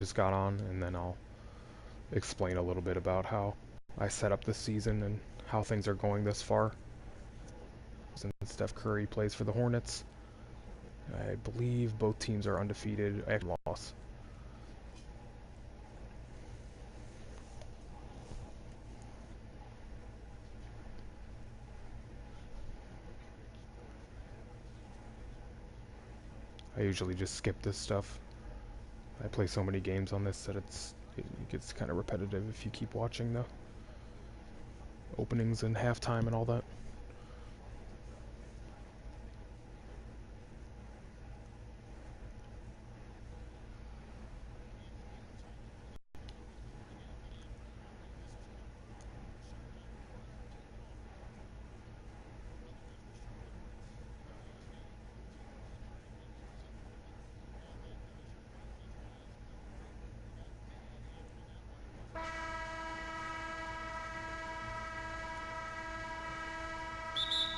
just got on, and then I'll explain a little bit about how I set up this season and how things are going thus far. Since Steph Curry plays for the Hornets, I believe both teams are undefeated after loss. I usually just skip this stuff. I play so many games on this that it gets kind of repetitive if you keep watching the openings and halftime and all that.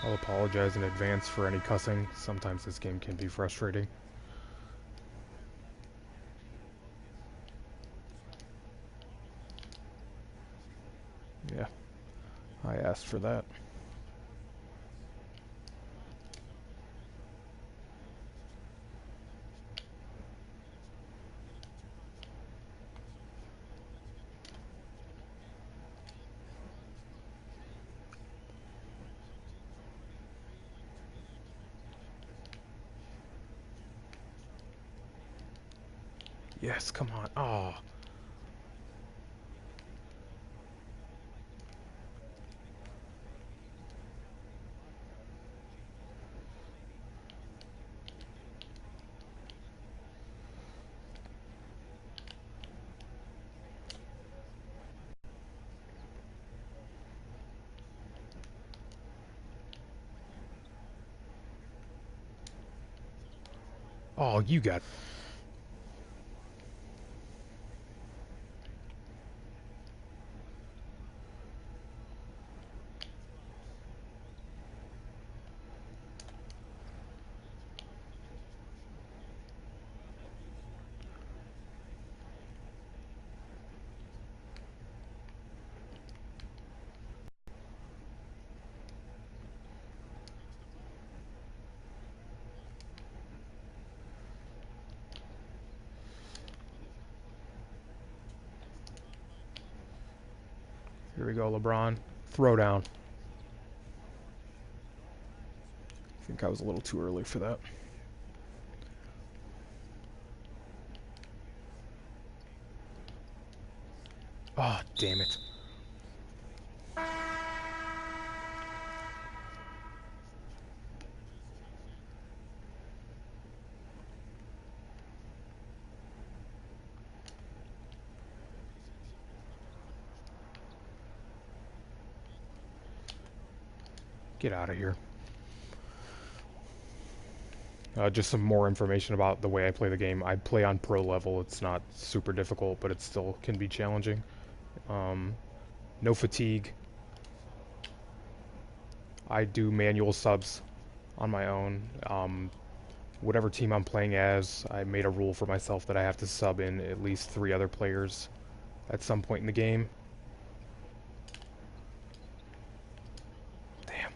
I'll apologize in advance for any cussing. Sometimes this game can be frustrating. Yeah, I asked for that. Yes, come on. Oh. Oh, you got... Here we go, LeBron. Throw down. I think I was a little too early for that. Oh, damn it. Get out of here. Just some more information about the way I play the game. I play on pro level. It's not super difficult, but it still can be challenging. No fatigue. I do manual subs on my own. Whatever team I'm playing as, I made a rule for myself that I have to sub in at least 3 other players at some point in the game. Damn.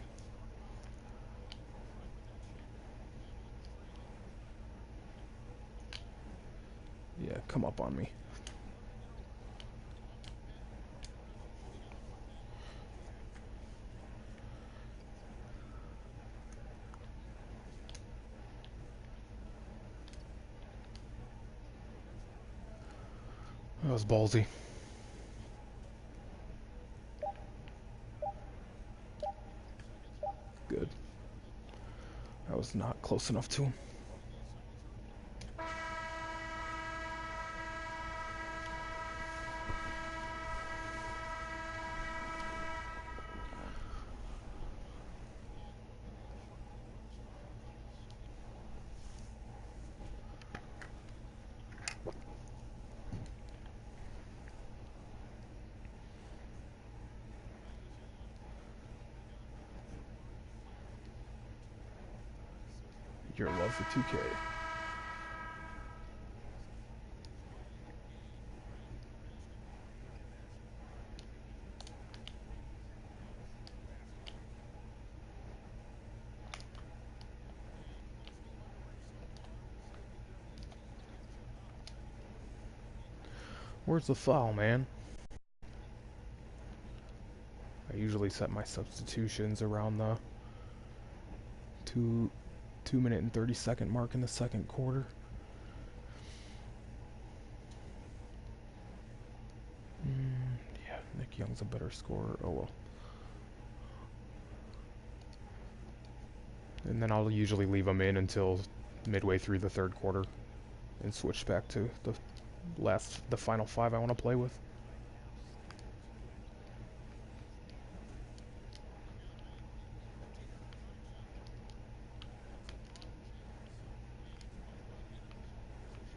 Yeah, come up on me. That was ballsy. Good. I was not close enough to him. Your love for 2K. Where's the foul, man? I usually set my substitutions around the 2 minute and 30-second mark in the second quarter. Yeah, Nick Young's a better scorer. Oh well. And then I'll usually leave him in until midway through the third quarter and switch back to the final five I want to play with.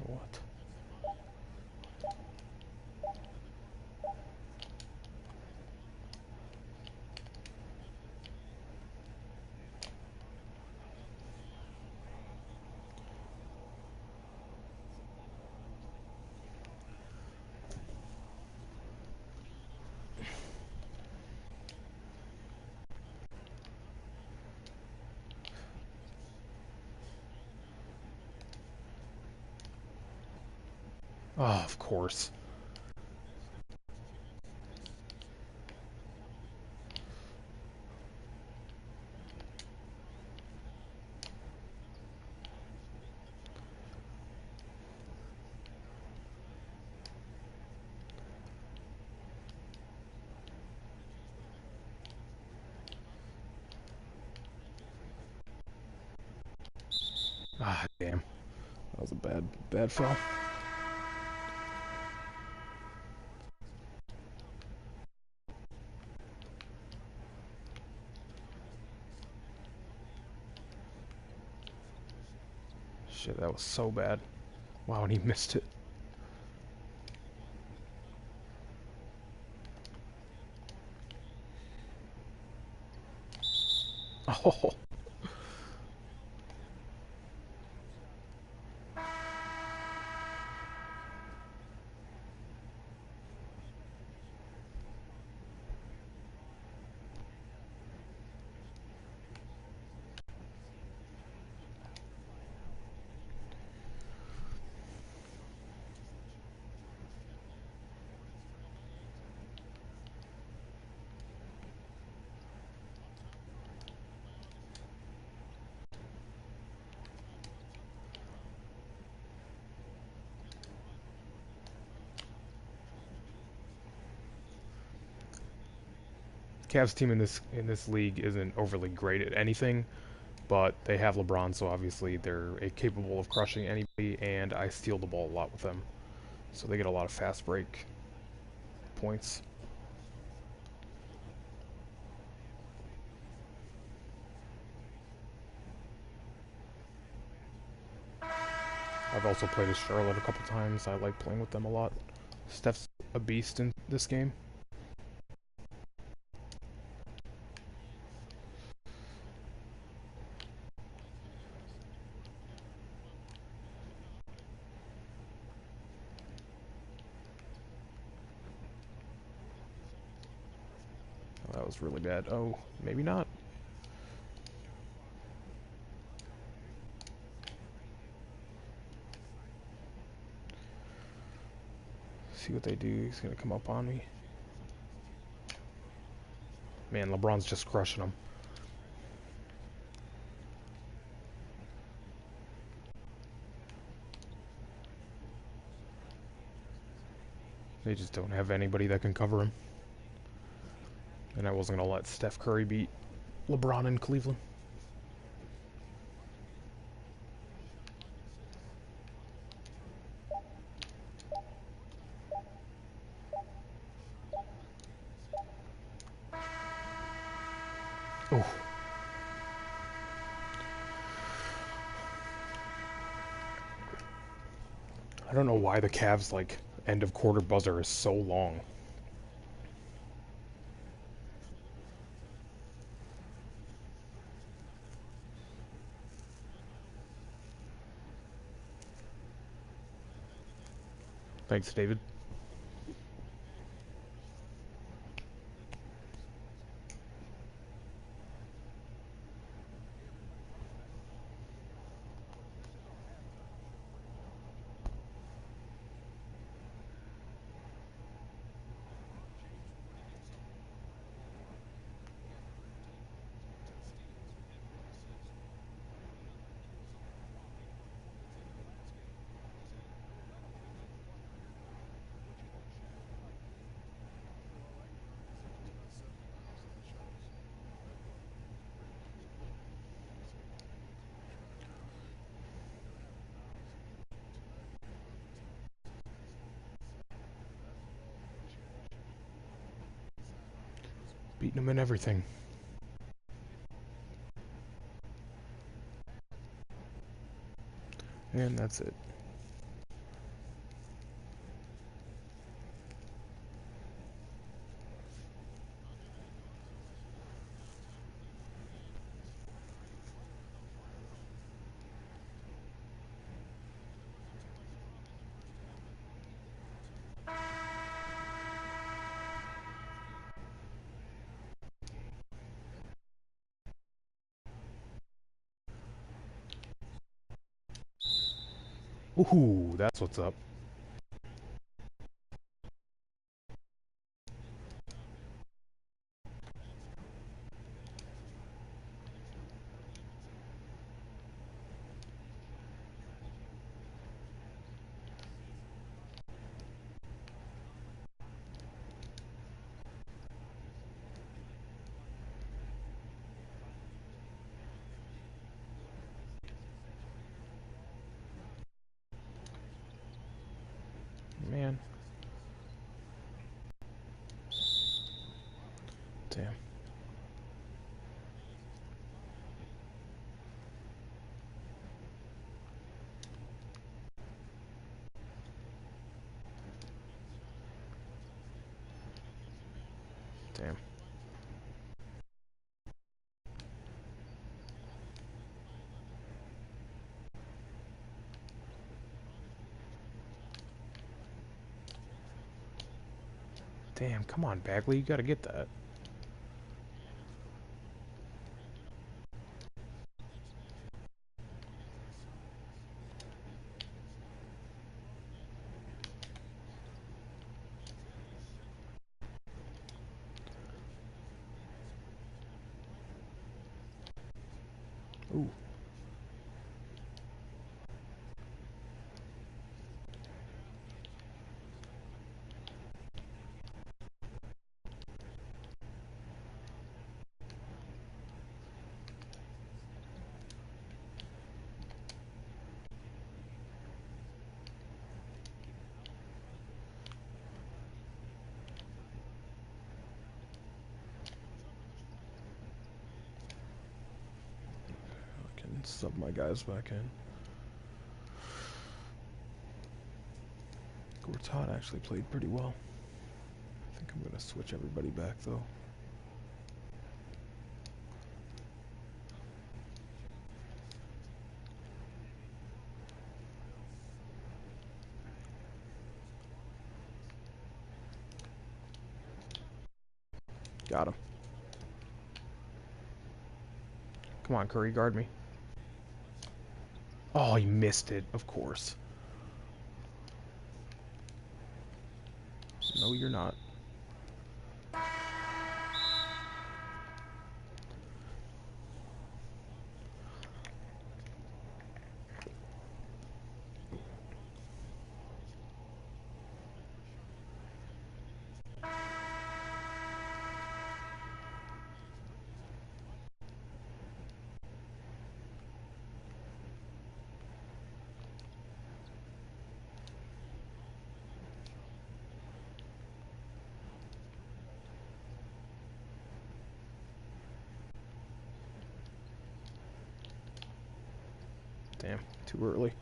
What? Oh, of course. Ah, damn. That was a bad foul. Shit, that was so bad. Wow, and he missed it. Oh, Cavs team in this league isn't overly great at anything, but they have LeBron, so obviously they're capable of crushing anybody, and I steal the ball a lot with them. So they get a lot of fast break points. I've also played as Charlotte a couple times. I like playing with them a lot. Steph's a beast in this game. Oh, that was really bad. Oh, maybe not. See what they do. He's gonna come up on me. Man, LeBron's just crushing him. They just don't have anybody that can cover him. And I wasn't gonna let Steph Curry beat LeBron in Cleveland. Oh. I don't know why the Cavs like end of quarter buzzer is so long. Thanks, David. Beating them in everything. And that's it. Ooh, that's what's up. Man. Damn. Damn. Damn, come on, Bagley, you gotta get that. Ooh. I can sub my guys back in. Gortat actually played pretty well. I think I'm gonna switch everybody back though. Got him. Come on, Curry, guard me. Oh, he missed it, of course. No, you're not. Damn, too early.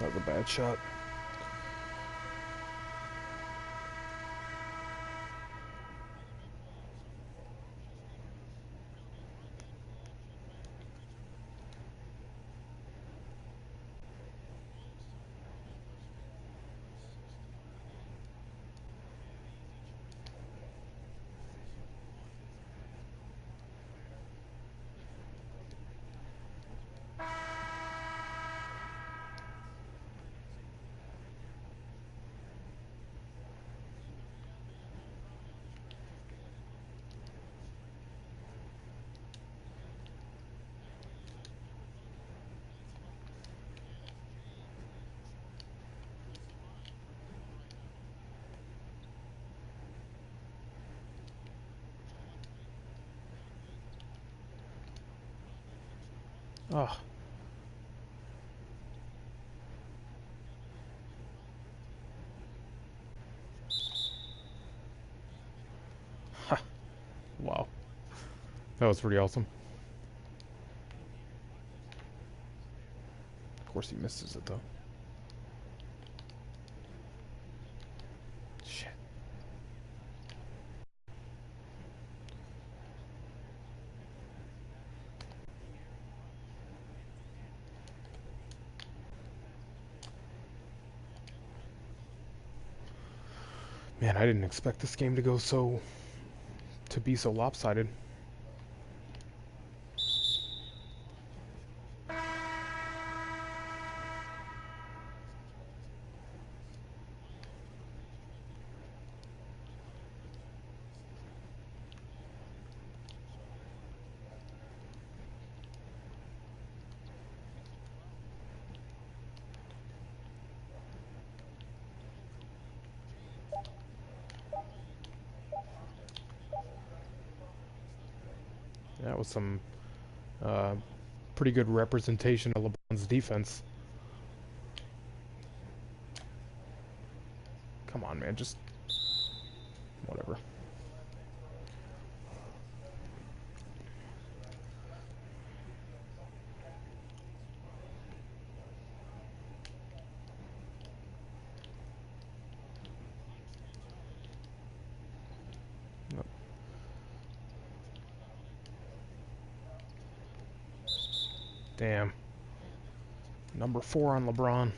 That was a bad shot. Oh, ha, wow. That was pretty awesome. Of course he misses it though. Shit. Man, I didn't expect this game to be so lopsided. That was some uh, pretty good representation of LeBron's defense. Come on, man, just whatever. Damn. Number 4 on LeBron.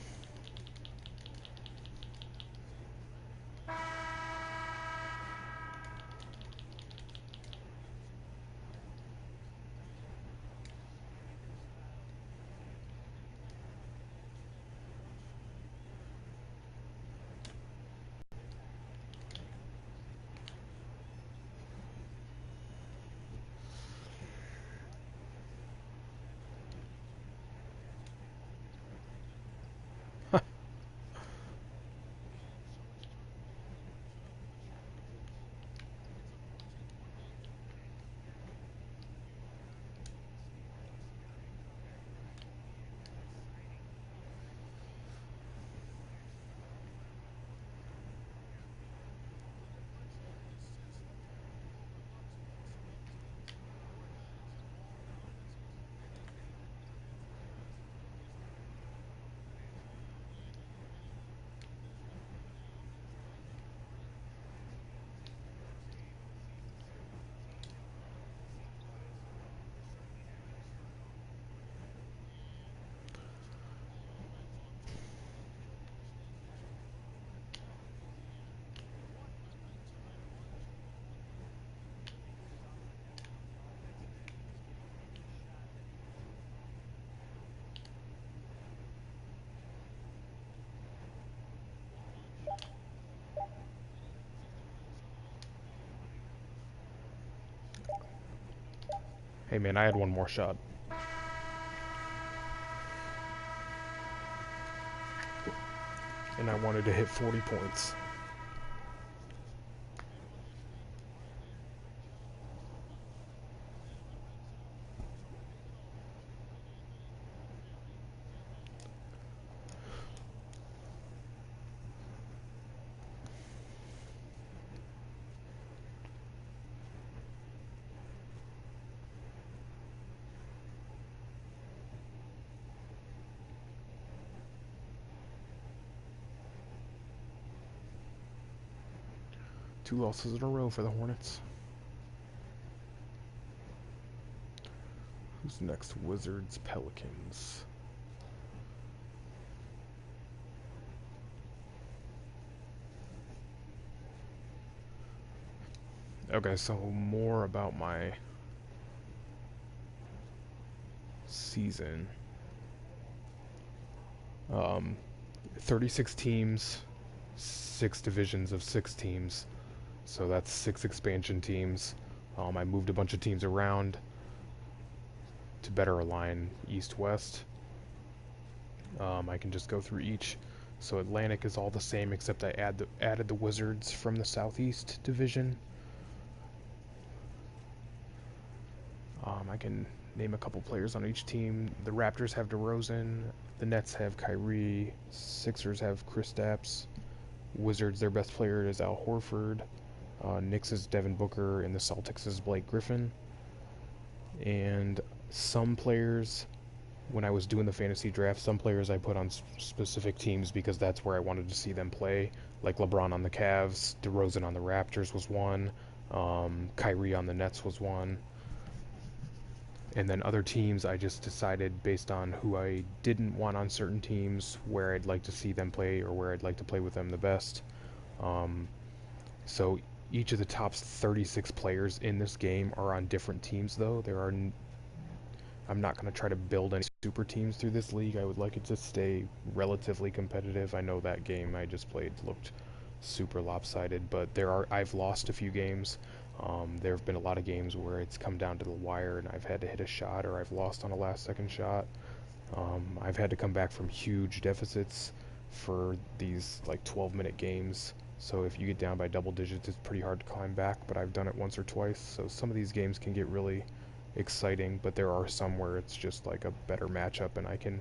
Hey man, I had one more shot. And I wanted to hit 40 points. Two losses in a row for the Hornets. Who's next? Wizards, Pelicans. Okay, so more about my season. 36 teams, 6 divisions of 6 teams. So that's 6 expansion teams. I moved a bunch of teams around to better align East-West. I can just go through each. So Atlantic is all the same except I added the Wizards from the Southeast Division. I can name a couple players on each team. The Raptors have DeRozan, the Nets have Kyrie, Sixers have Kristaps, Wizards, their best player is Al Horford, Knicks is Devin Booker, and the Celtics is Blake Griffin. And some players, when I was doing the fantasy draft, some players I put on specific teams because that's where I wanted to see them play. Like LeBron on the Cavs, DeRozan on the Raptors was one, Kyrie on the Nets was one. And then other teams, I just decided based on who I didn't want on certain teams, where I'd like to see them play or where I'd like to play with them the best. So each of the top 36 players in this game are on different teams, though. I'm not going to try to build any super teams through this league. I would like it to stay relatively competitive. I know that game I just played looked super lopsided, but I've lost a few games. There have been a lot of games where it's come down to the wire and I've had to hit a shot or I've lost on a last-second shot. I've had to come back from huge deficits for these like 12-minute games. So if you get down by double digits, it's pretty hard to climb back, but I've done it once or twice. So some of these games can get really exciting, but there are some where it's just like a better matchup and I can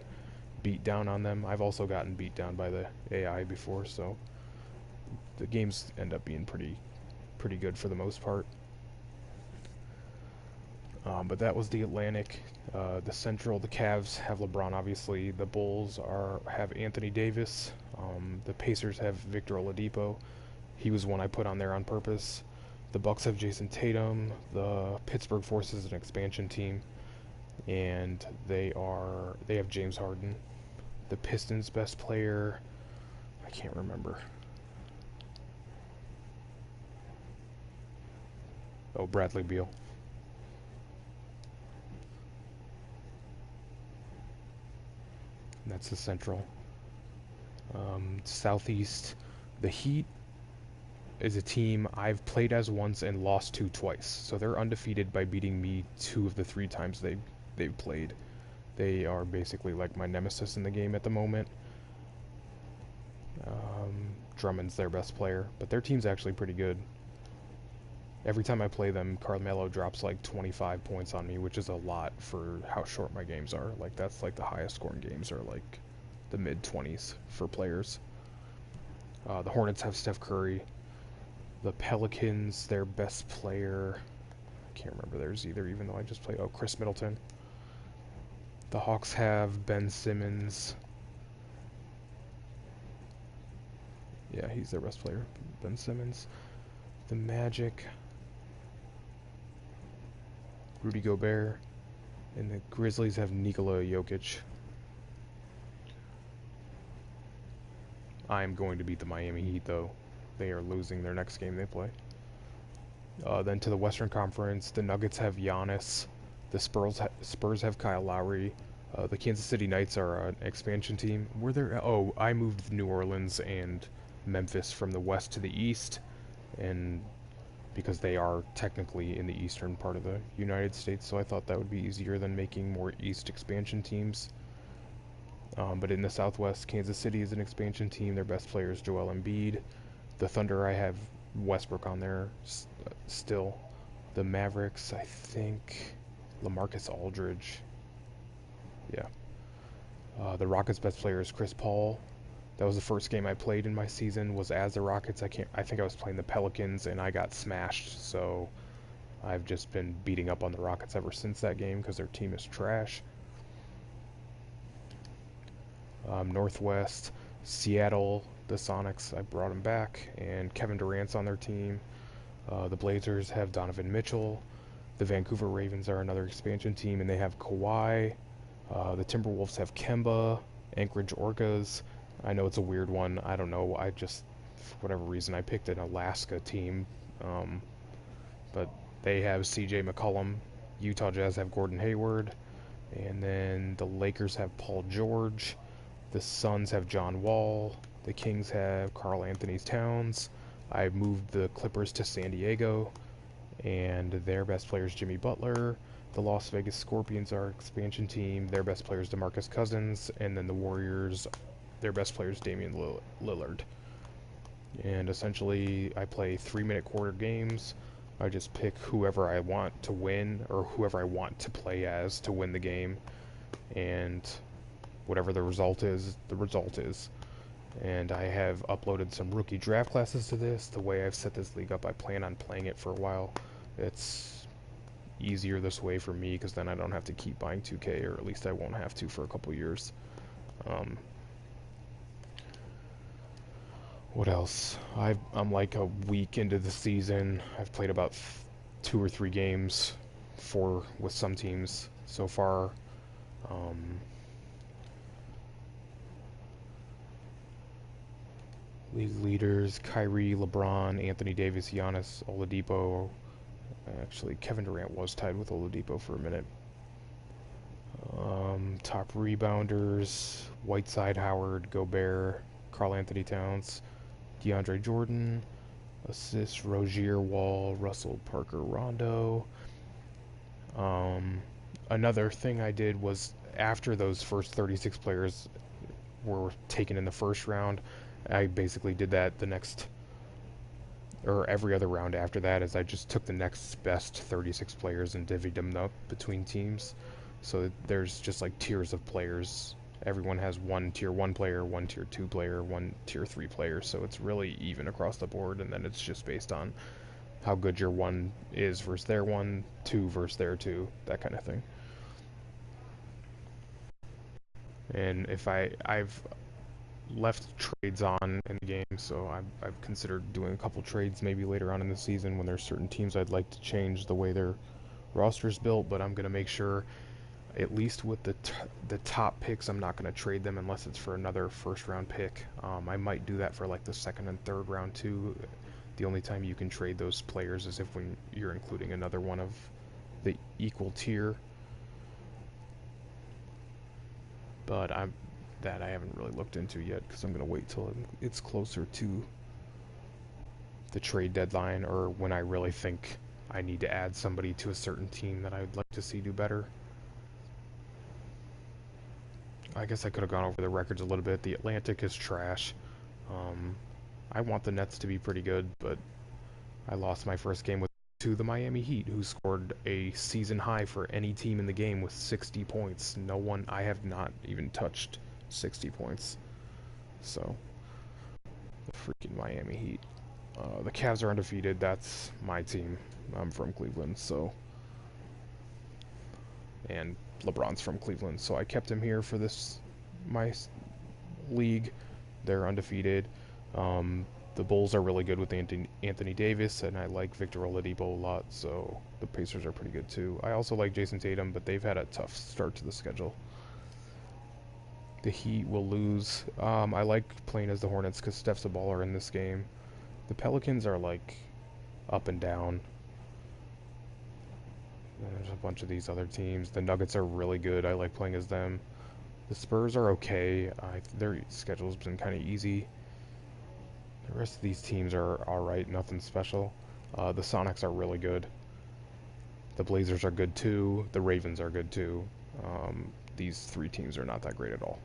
beat down on them. I've also gotten beat down by the AI before, so the games end up being pretty good for the most part. But that was the Atlantic. The Central, the Cavs have LeBron, obviously. The Bulls have Anthony Davis. The Pacers have Victor Oladipo. He was one I put on there on purpose. The Bucks have Jason Tatum. The Pittsburgh Force is an expansion team, and they have James Harden. The Pistons' best player, I can't remember. Oh, Bradley Beal. That's the Central. Southeast, the Heat is a team I've played as once and lost to twice. So they're undefeated by beating me 2 of the 3 times they've played. They are basically like my nemesis in the game at the moment. Drummond's their best player, but their team's actually pretty good. Every time I play them, Carmelo drops like 25 points on me, which is a lot for how short my games are. Like that's like the highest scoring games are like the mid-20s for players. The Hornets have Steph Curry. The Pelicans, their best player, I can't remember theirs either, even though I just played. Oh, Chris Middleton. The Hawks have Ben Simmons. Yeah, he's their best player, Ben Simmons. The Magic, Rudy Gobert, and the Grizzlies have Nikola Jokic. I'm going to beat the Miami Heat, though. They are losing their next game they play. Then to the Western Conference, the Nuggets have Giannis. The Spurs have Kyle Lowry. The Kansas City Knights are an expansion team. I moved New Orleans and Memphis from the west to the east, and because they are technically in the eastern part of the United States, so I thought that would be easier than making more east expansion teams. But in the Southwest, Kansas City is an expansion team. Their best player is Joel Embiid. The Thunder, I have Westbrook on there still. The Mavericks, I think LaMarcus Aldridge. Yeah. The Rockets' best player is Chris Paul. That was the first game I played in my season, was as the Rockets. I think I was playing the Pelicans and I got smashed, so I've just been beating up on the Rockets ever since that game because their team is trash. Northwest, Seattle, the Sonics, I brought them back, and Kevin Durant's on their team. The Blazers have Donovan Mitchell. The Vancouver Ravens are another expansion team, and they have Kawhi. The Timberwolves have Kemba. Anchorage Orcas, I know it's a weird one. I don't know. For whatever reason, I picked an Alaska team. But they have CJ McCollum. Utah Jazz have Gordon Hayward. And then the Lakers have Paul George. The Suns have John Wall. The Kings have Karl Anthony Towns. I moved the Clippers to San Diego, and their best player is Jimmy Butler. The Las Vegas Scorpions are expansion team. Their best player is DeMarcus Cousins. And then the Warriors, their best player is Damian Lillard. And essentially, I play 3-minute quarter games. I just pick whoever I want to win or whoever I want to play as to win the game, and whatever the result is, the result is. And I have uploaded some rookie draft classes to this. The way I've set this league up, I plan on playing it for a while. It's easier this way for me because then I don't have to keep buying 2K, or at least I won't have to for a couple years. Um, what else? I'm like a week into the season. I've played about 2 or 3 games, 4 with some teams so far. Um, League leaders: Kyrie, LeBron, Anthony Davis, Giannis, Oladipo. Actually, Kevin Durant was tied with Oladipo for a minute. Top rebounders: Whiteside, Howard, Gobert, Karl Anthony Towns, DeAndre Jordan. Assists: Rozier, Wall, Russell, Parker, Rondo. Um, Another thing I did was, after those first 36 players were taken in the first round, I basically did that the next, or every other round after that, is I just took the next best 36 players and divvied them up between teams. So there's just like tiers of players. Everyone has one tier 1 player, one tier 2 player, one tier 3 player, so it's really even across the board, and then it's just based on how good your 1 is versus their 1, 2 versus their 2, that kind of thing. And if I've left trades on in the game, so I've considered doing a couple trades maybe later on in the season when there's certain teams I'd like to change the way their roster's built, but I'm going to make sure, at least with the top picks, I'm not going to trade them unless it's for another first round pick. I might do that for like the second and third round too. The only time you can trade those players is if when you're including another one of the equal tier. But I haven't really looked into yet because I'm going to wait till it's closer to the trade deadline, or when I really think I need to add somebody to a certain team that I'd like to see do better. I guess I could have gone over the records a little bit. The Atlantic is trash. Um, I want the Nets to be pretty good, but I lost my first game to the Miami Heat, who scored a season high for any team in the game with 60 points. I have not even touched 60 points. So, the freaking Miami Heat. The Cavs are undefeated. That's my team. I'm from Cleveland, so. And LeBron's from Cleveland, so I kept him here for my league. They're undefeated. The Bulls are really good with Anthony Davis, and I like Victor Oladipo a lot, so the Pacers are pretty good too. I also like Jason Tatum, but they've had a tough start to the schedule. The Heat will lose. I like playing as the Hornets because Steph's a baller in this game. The Pelicans are like up and down. There's a bunch of these other teams. The Nuggets are really good. I like playing as them. The Spurs are okay. Their schedule's been kind of easy. The rest of these teams are alright, nothing special. The Sonics are really good. The Blazers are good too. The Ravens are good too. These 3 teams are not that great at all.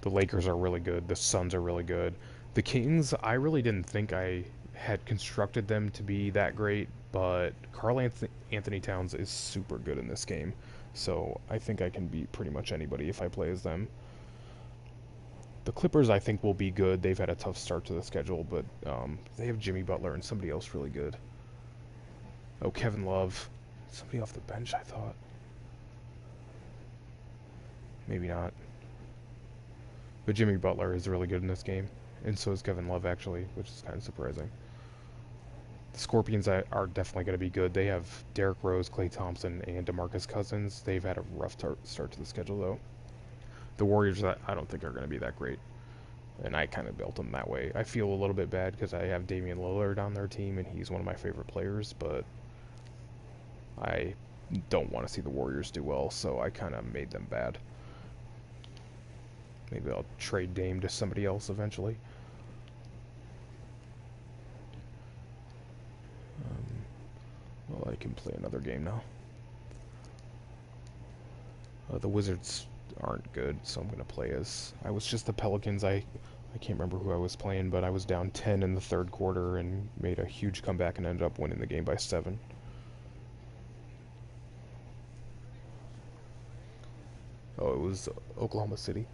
The Lakers are really good. The Suns are really good. The Kings, I really didn't think I had constructed them to be that great, but Karl Anthony Towns is super good in this game. So I think I can beat pretty much anybody if I play as them. The Clippers, I think, will be good. They've had a tough start to the schedule, but they have Jimmy Butler and somebody else really good. Oh, Kevin Love. Somebody off the bench, I thought. Maybe not. But Jimmy Butler is really good in this game, and so is Kevin Love, actually, which is kind of surprising. The Scorpions are definitely going to be good. They have Derrick Rose, Klay Thompson, and DeMarcus Cousins. They've had a rough start to the schedule, though. The Warriors, I don't think are going to be that great, and I kind of built them that way. I feel a little bit bad because I have Damian Lillard on their team, and he's one of my favorite players, but I don't want to see the Warriors do well, so I kind of made them bad. Maybe I'll trade Dame to somebody else eventually. Well, I can play another game now. The Wizards aren't good, so I'm going to play as... I was just the Pelicans. I I can't remember who I was playing, but I was down 10 in the third quarter and made a huge comeback and ended up winning the game by 7. Oh, it was Oklahoma City.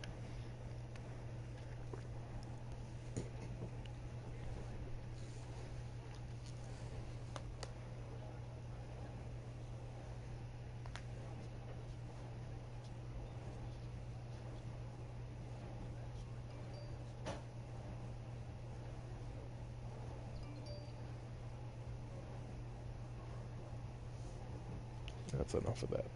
That's enough of that.